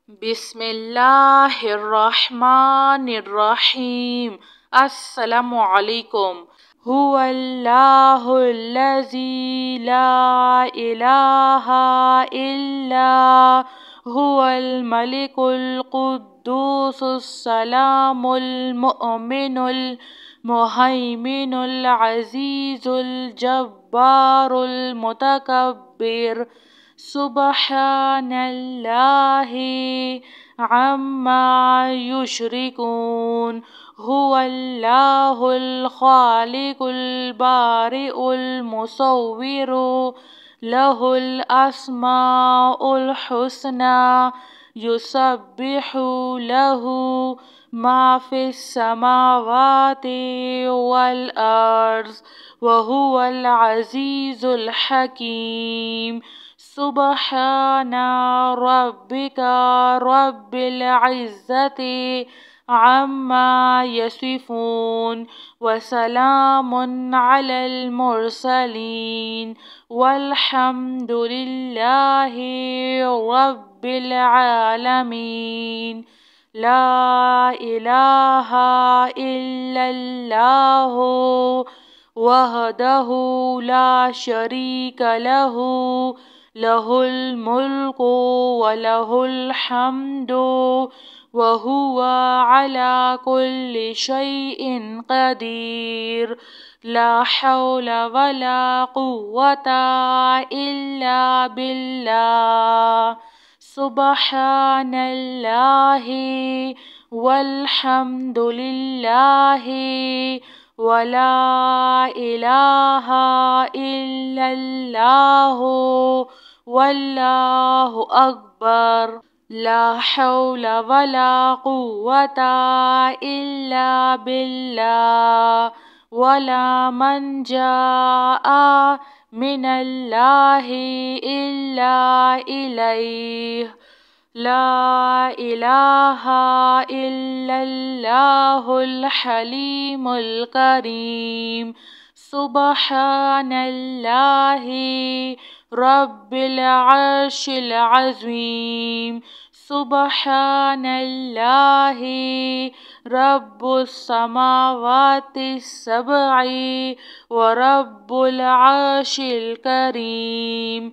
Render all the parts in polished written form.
بسم اللہ الرحمن الرحیم۔ السلام علیکم۔ هو اللہ الذی لا الہ الا هو الملک القدوس السلام المؤمن المہیمن العزیز الجبار المتکبر۔ سبحان اللہ عما یشرکون۔ هو اللہ الخالق البارئ المصور، لہ الاسماء الحسنى، یسبح لہ ما فی السماوات والارض، وہو العزیز الحکیم۔ سبحان ربک رب العزة عما یصفون، وسلام علی المرسلین، والحمد للہ رب العالمین۔ لا الہ الا اللہ وحدہ لا شریک لہ، لہ الملک ولہ الحمد وہو علی کل شیء قدیر۔ لا حول ولا قوة الا باللہ۔ سبحان اللہ والحمد للہ ولا الہ الا اللہ واللہ اکبر۔ لا حول ولا قوة الا باللہ، ولا منجا من اللہ الا الیہ۔ لا الہ الا اللہ الحلیم الکریم۔ سبحان اللہ رب العرش العظیم۔ سبحان اللہ رب السماوات السبع ورب العرش الکریم۔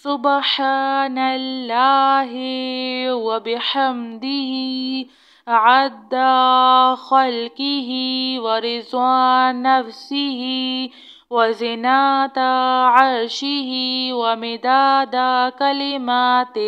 سبحان اللہ وبحمدہ عدد خلقہ ورضا نفسہ وزنة عرشہ ومداد کلماتہ۔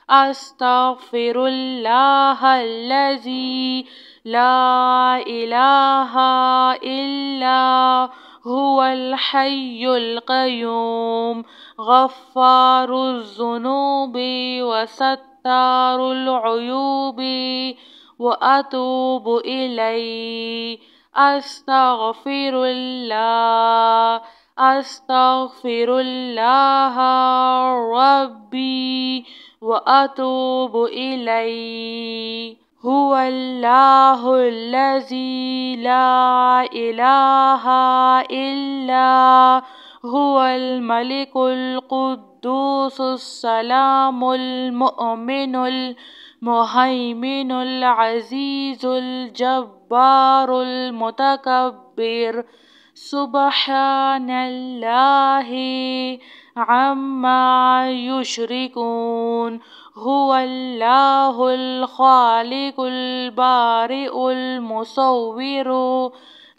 استغفر اللہ الذی لا الہ الا هو الحی القیوم، غفار الذنوب وستار العیوب، واتوب الیہ۔ استغفر اللہ، استغفر اللہ ربی واتوب الیہ۔ هو اللہ الذی لا الہ الا هو الملک القدوس السلام المؤمن المہیمن العزیز الجبار المتکبر۔ سبحان اللہ عما یشرکون۔ هو اللہ الخالق البارئ المصور،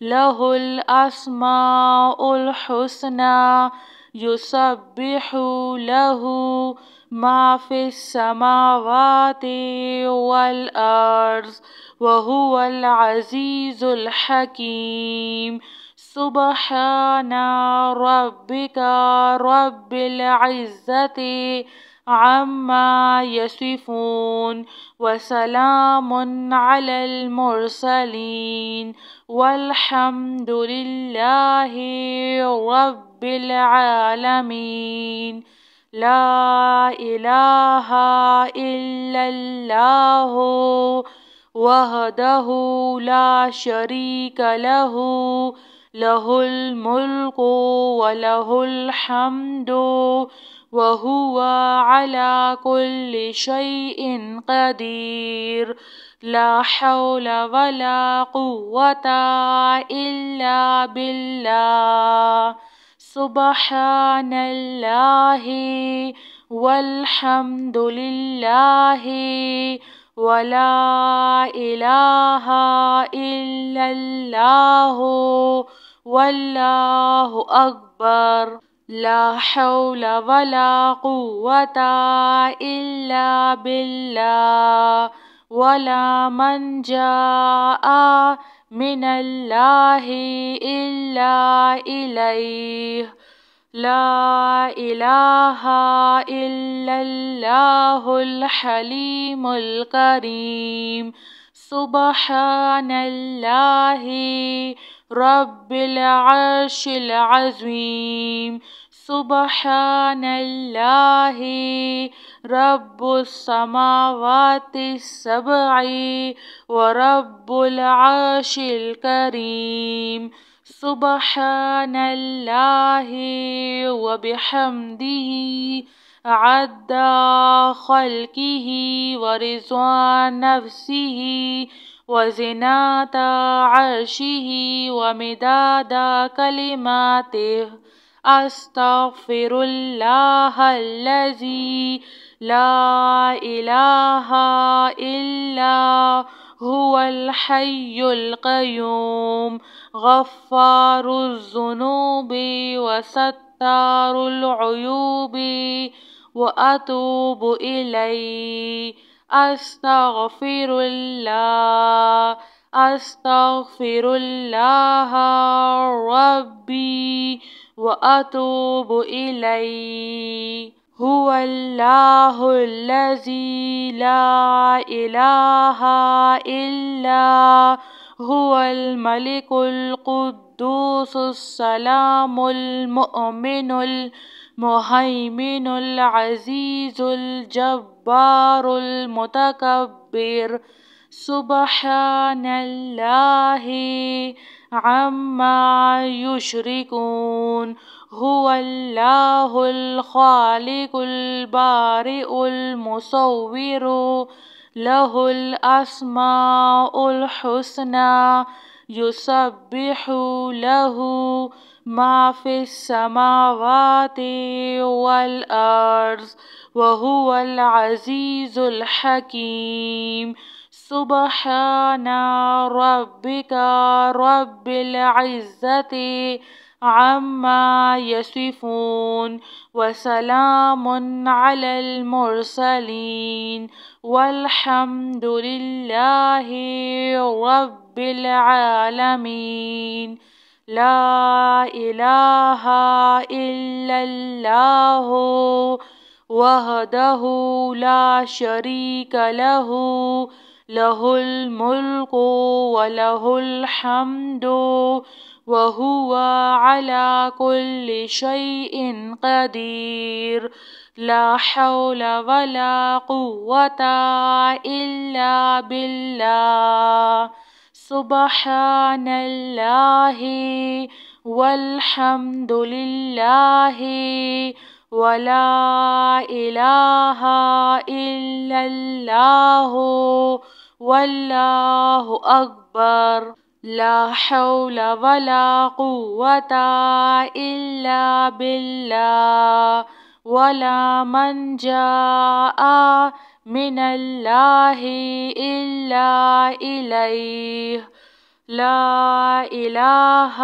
لہ الاسماء الحسنى، یسبح لہ ما فی السماوات والارض، وہو العزیز الحکیم۔ سبحان ربک رب العزة عما یصفون، وسلام علی المرسلین، والحمد للہ رب العالمین۔ لا الہ الا اللہ وحدہ لا شریک لہ، لہ الملک ولہ الحمد وهو على كل شيء قدير. لا حول ولا قوة إلا بالله. سبحان الله والحمد لله ولا إله إلا الله والله أكبر. لا حول ولا قوة إلا بالله. ولا منجا من الله إلا إليه. لا إله إلا الله الحليم الكريم. سبحان الله رب العرش العظيم. سبحان الله رب السماوات السبع ورب العرش الكريم. سبحان الله وبحمده عد خلقه ورضوان نفسه وزنة عرشه ومداد كلماته. أستغفر الله الذي لا إله إلا هو الحي القيوم غفار الذنوب وستار العيوب وأتوب إليه. أستغفر الله. أستغفر الله ربي وأتوب إليه. هو الله الذي لا إله إلا هو الملك القدوس السلام المؤمن المهيمن العزيز الجبار المتكبر. سبحان الله عما يشركون. هو الله الخالق البارئ المصور له الأسماء الحسنى يسبح له ما في السماوات والأرض وهو العزيز الحكيم. سبحان ربك رب العزة عما يصفون وسلام على المرسلين والحمد لله رب العالمين. لا إله إلا الله وحده لا شريك له له الملك وله الحمد وهو على كل شيء قدير. لا حول ولا قوة إلا بالله. سبحان الله والحمد لله ولا إله إلا الله والله أكبر. لا حول ولا قوة إلا بالله. ولا منجا من الله إلا إليه. لا إله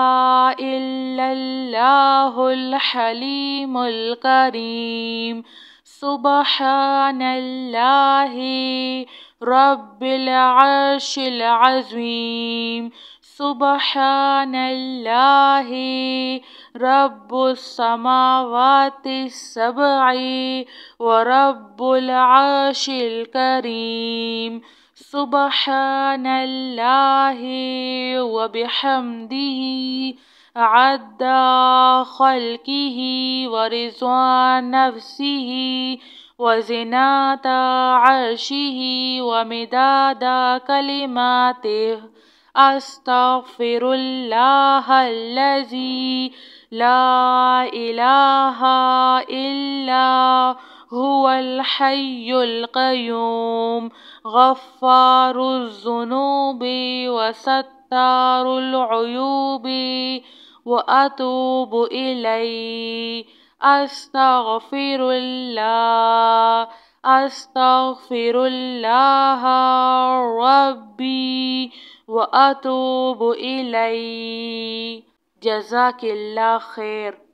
إلا الله الحليم الكريم. سبحان الله رب العرش العظيم. سبحان الله رب السماوات السبع ورب العرش الكريم. سبحان الله وبحمده عد خلقه ورضوان نفسه وزنة عرشه ومداد كلماته. أستغفر الله الذي لا إله إلا هو الحي القيوم غفار الذنوب وستار العيوب وأتوب إليه أستغفر الله أستغفر الله ربي وأتوب إليه. جزاك الله خير.